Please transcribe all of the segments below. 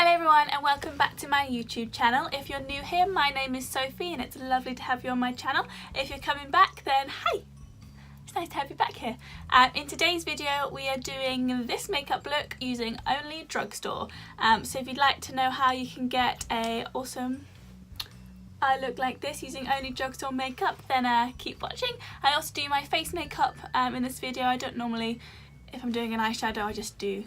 Hello everyone and welcome back to my YouTube channel. If you're new here, my name is Sophie and it's lovely to have you on my channel. If you're coming back, then hi! It's nice to have you back here. In today's video we are doing this makeup look using only DrugStore. So if you'd like to know how you can get a awesome eye look like this using only DrugStore makeup, then keep watching. I also do my face makeup in this video. I don't normally, if I'm doing an eyeshadow, I just do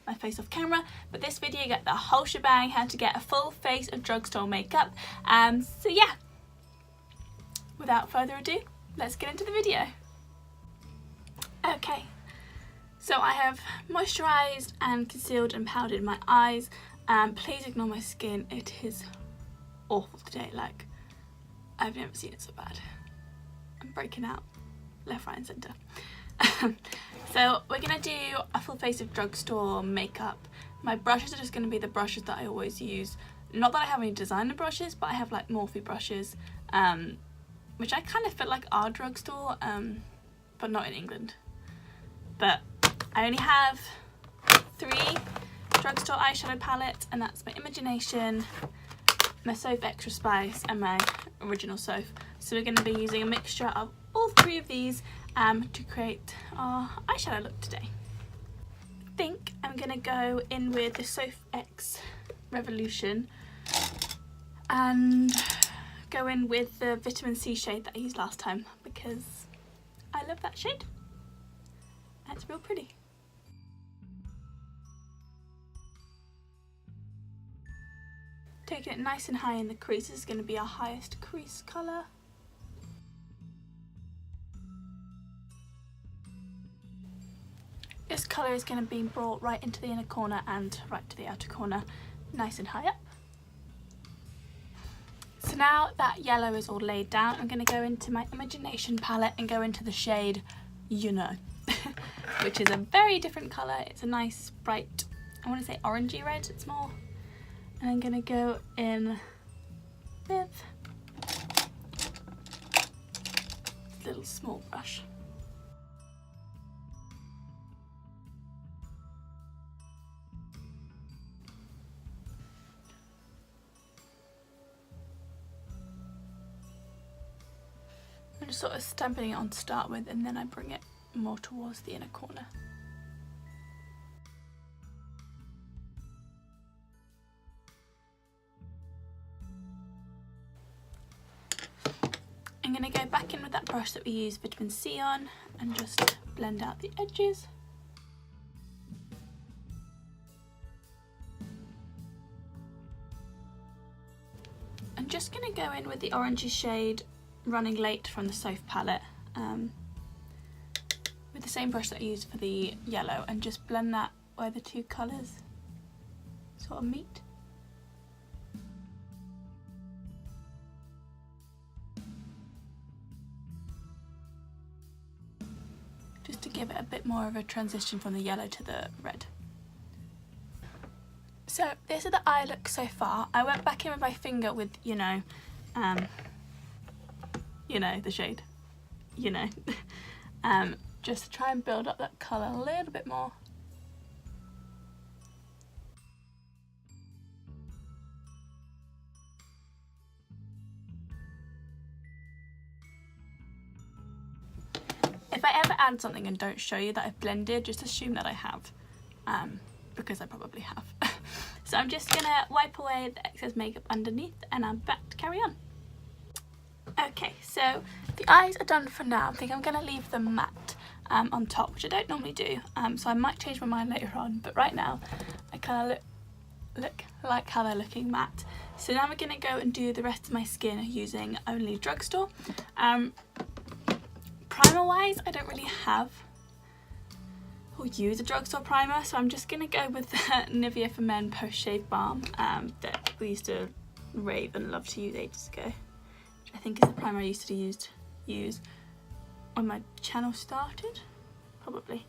my face off camera, but this video you get the whole shebang, how to get a full face of DrugStore makeup. So yeah, without further ado, let's get into the video. Okay, so I have moisturised and concealed and powdered my eyes. Please ignore my skin, it is awful today, like I've never seen it so bad. I'm breaking out left, right and centre. So we're going to do a full face of DrugStore makeup. My brushes are just going to be the brushes that I always use. Not that I have any designer brushes, but I have like Morphe brushes, which I kind of feel like are DrugStore, but not in England. But I only have 3 DrugStore eyeshadow palettes, and that's my Imagination, my Soph Extra Spice and my original Soph. So we're going to be using a mixture of all 3 of these to create our eyeshadow look today. I think I'm going to go in with the Soph X Revolution and go in with the vitamin C shade that I used last time because I love that shade and it's real pretty. Taking it nice and high in the crease, this is going to be our highest crease colour. This colour is going to be brought right into the inner corner and right to the outer corner, nice and high up. So now that yellow is all laid down, I'm going to go into my Imagination palette and go into the shade You Know, which is a very different colour. It's a nice bright, I want to say orangey red, it's more. And I'm going to go in with a little small brush. I'm just sort of stamping it on to start with, and then I bring it more towards the inner corner. I'm going to go back in with that brush that we used vitamin C on and just blend out the edges. I'm just going to go in with the orangey shade Running Late from the Soph palette with the same brush that I used for the yellow and just blend that where the 2 colours sort of meet. Just to give it a bit more of a transition from the yellow to the red. So this is the eye look so far. I went back in with my finger with You Know, the shade, You Know, just to try and build up that colour a little bit more. If I ever add something and don't show you that I've blended, just assume that I have, because I probably have. So I'm just gonna wipe away the excess makeup underneath and I'm back to carry on. Okay, so the eyes are done for now. I think I'm gonna leave them matte on top, which I don't normally do, so I might change my mind later on, but right now I kind of look like how they're looking matte. So now we're gonna go and do the rest of my skin using only DrugStore. Primer wise, I don't really have or use a DrugStore primer, so I'm just gonna go with the Nivea for Men Post Shave Balm that we used to rave and love to use ages ago, which I think is the primer I used to use when my channel started, probably,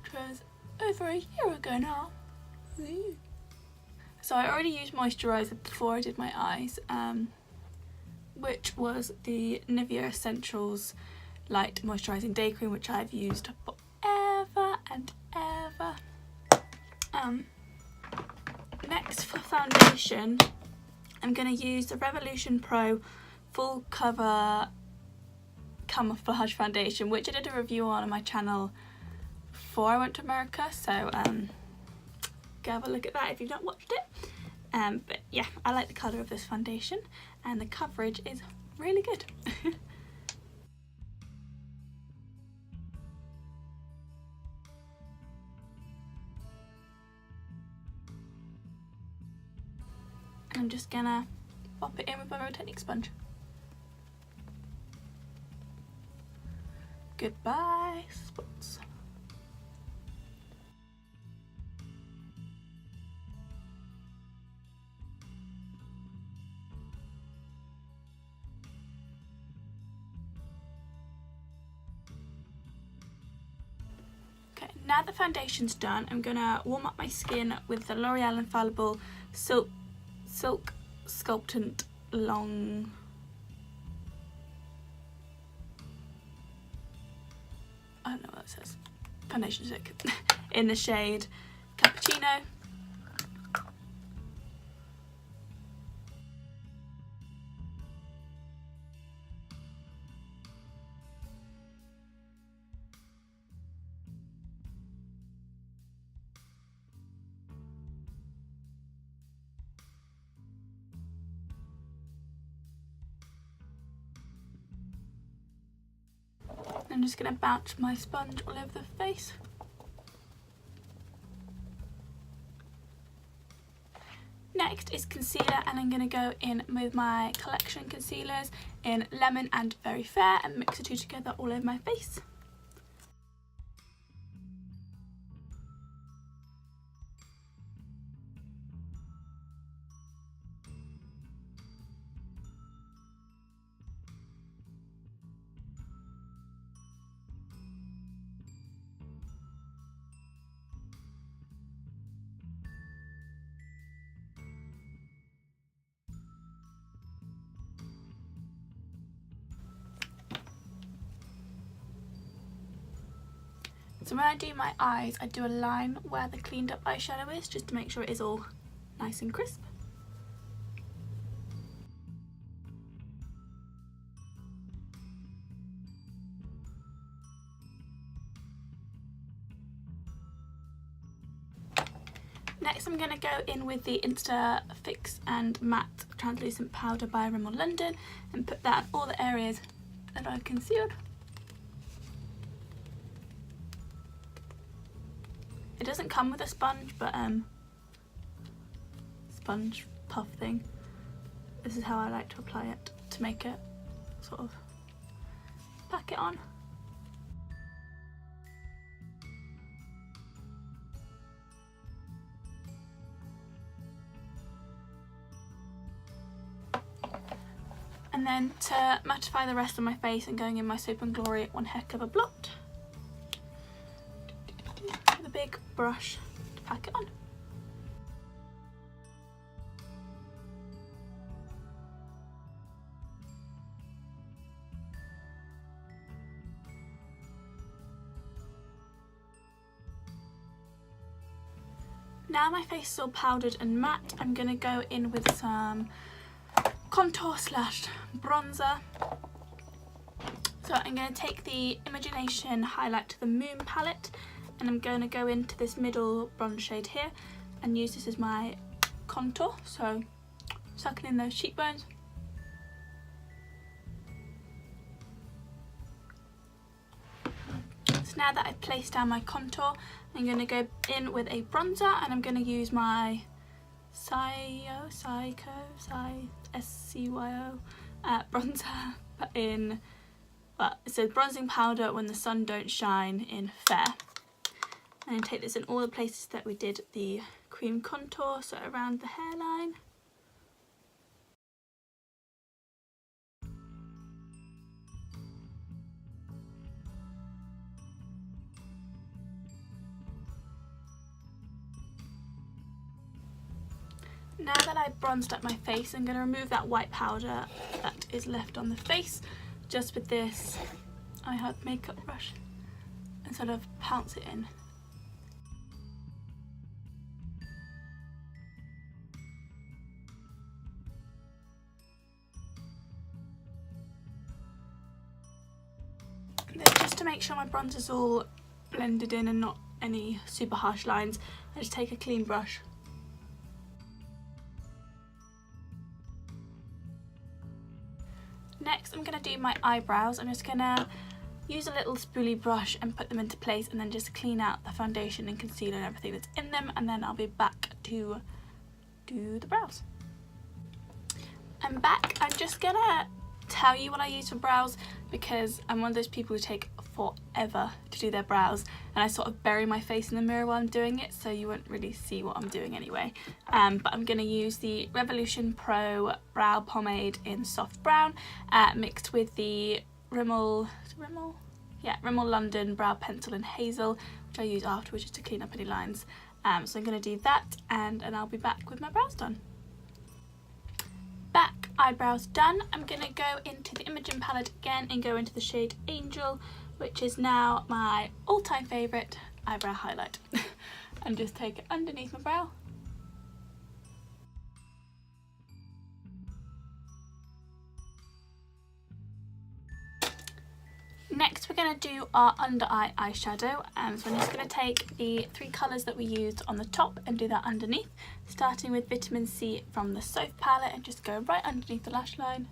which was over a year ago now. So I already used moisturiser before I did my eyes, which was the Nivea Essentials Light Moisturising Day Cream, which I've used forever and ever. Next for foundation, I'm going to use the Revolution Pro Full Cover Camouflage Foundation, which I did a review on my channel before I went to America, so go have a look at that if you've not watched it. But yeah, I like the colour of this foundation and the coverage is really good. I'm just gonna pop it in with my rotating sponge. Goodbye spots. Okay, now the foundation's done, I'm gonna warm up my skin with the L'Oreal Infallible Silk Sculptant Long. I don't know what it says. Foundation stick in the shade Cappuccino. I'm just going to bounce my sponge all over the face. Next is concealer, and I'm going to go in with my collection concealers in Lemon and Very Fair and mix the two together all over my face. So when I do my eyes, I do a line where the cleaned up eyeshadow is, just to make sure it is all nice and crisp. Next I'm going to go in with the Insta Fix and Matte Translucent Powder by Rimmel London and put that on all the areas that I've concealed. It doesn't come with a sponge, but sponge puff thing. This is how I like to apply it, to make it sort of pack it on. And then to mattify the rest of my face, I'm going in my Soap & Glory One Heck of a Blot with a big brush to pack it on. Now my face is all powdered and matte, I'm going to go in with some contour slash bronzer. So I'm going to take the Imagination Highlight to the Moon palette and I'm going to go into this middle bronze shade here and use this as my contour, so sucking in those cheekbones. So now that I've placed down my contour, I'm going to go in with a bronzer and I'm going to use my SCYO bronzer in, well, it says bronzing powder when the sun don't shine in Fair. And take this in all the places that we did the cream contour, so around the hairline. Now that I've bronzed up my face, I'm going to remove that white powder that is left on the face just with this I Heart makeup brush and sort of pounce it in. make sure my bronzer's all blended in and not any super harsh lines, I just take a clean brush. Next I'm going to do my eyebrows. I'm just going to use a little spoolie brush and put them into place, and then just clean out the foundation and concealer and everything that's in them, and then I'll be back to do the brows. I'm back. I'm just going to tell you what I use for brows because I'm one of those people who take forever to do their brows, and I sort of bury my face in the mirror while I'm doing it, so you won't really see what I'm doing anyway. But I'm going to use the Revolution Pro Brow Pomade in Soft Brown mixed with the Rimmel London Brow Pencil in Hazel, which I use afterwards just to clean up any lines. So I'm going to do that, and I'll be back with my brows done. Back, eyebrows done. I'm going to go into the Imogen palette again and go into the shade Angel, which is now my all-time favourite eyebrow highlight. And just take it underneath my brow. Next we're going to do our under eye eyeshadow, so I'm just going to take the 3 colours that we used on the top and do that underneath, starting with Vitamin C from the Soph palette, and just go right underneath the lash line.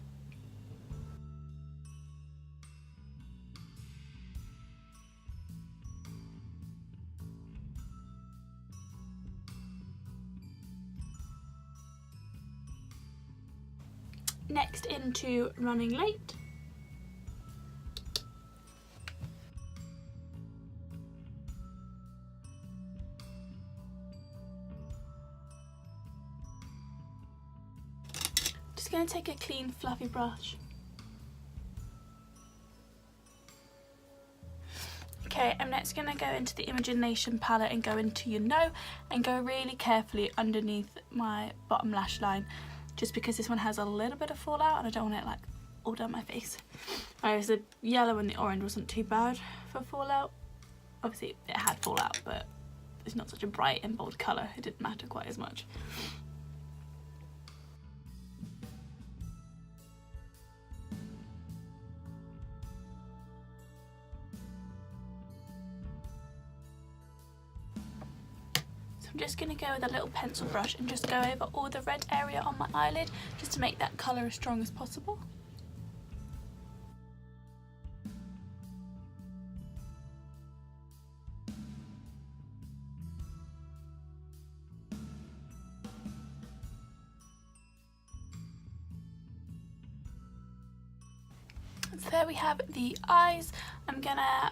Next into Running Late. Just going to take a clean fluffy brush. Okay, I'm next going to go into the Imagination palette and go into Your No, and go really carefully underneath my bottom lash line, just because this one has a little bit of fallout and I don't want it like all down my face. Whereas the yellow and the orange wasn't too bad for fallout. Obviously it had fallout, but it's not such a bright and bold colour, it didn't matter quite as much. I'm just going to go with a little pencil brush and just go over all the red area on my eyelid, just to make that colour as strong as possible. So there we have the eyes. I'm going to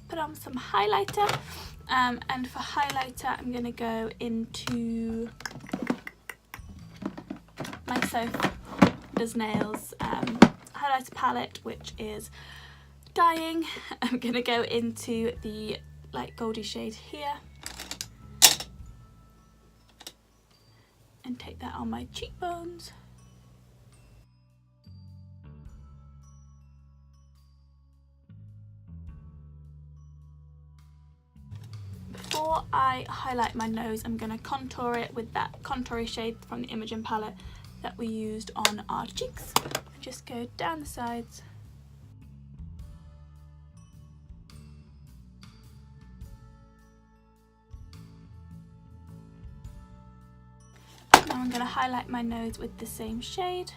put on some highlighter. And for highlighter I'm going to go into my Soph Does Nails highlighter palette, which is Dying. I'm going to go into the light goldy shade here and take that on my cheekbones. Before I highlight my nose, I'm going to contour it with that contoury shade from the Imogen palette that we used on our cheeks. And just go down the sides. Now I'm going to highlight my nose with the same shade.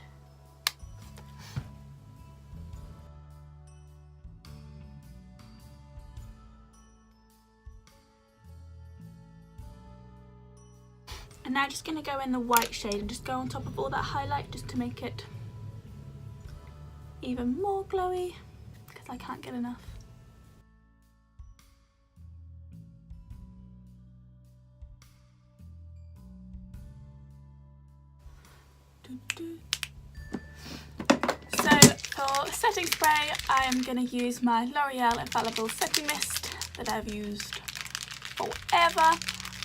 And now just going to go in the white shade and just go on top of all that highlight, just to make it even more glowy, because I can't get enough. So for setting spray, I am going to use my L'Oreal Infallible Setting Mist that I've used forever.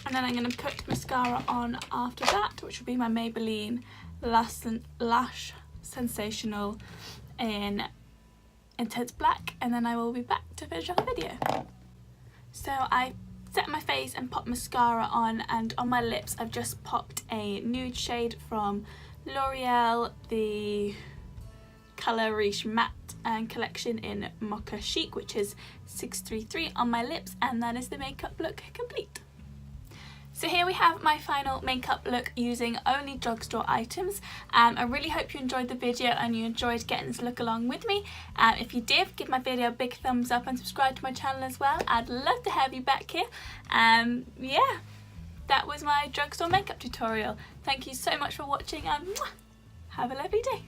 And then I'm going to put mascara on after that, which will be my Maybelline Lash Sensational in Intense Black, and then I will be back to finish off the video. So I set my face and popped mascara on, and on my lips I've just popped a nude shade from L'Oreal, the Colour Riche Matte collection in Mocha Chic, which is 633 on my lips, and that is the makeup look complete. So here we have my final makeup look using only drugstore items. I really hope you enjoyed the video and you enjoyed getting this look along with me. If you did, give my video a big thumbs up and subscribe to my channel as well. I'd love to have you back here. Yeah, that was my drugstore makeup tutorial. Thank you so much for watching and have a lovely day.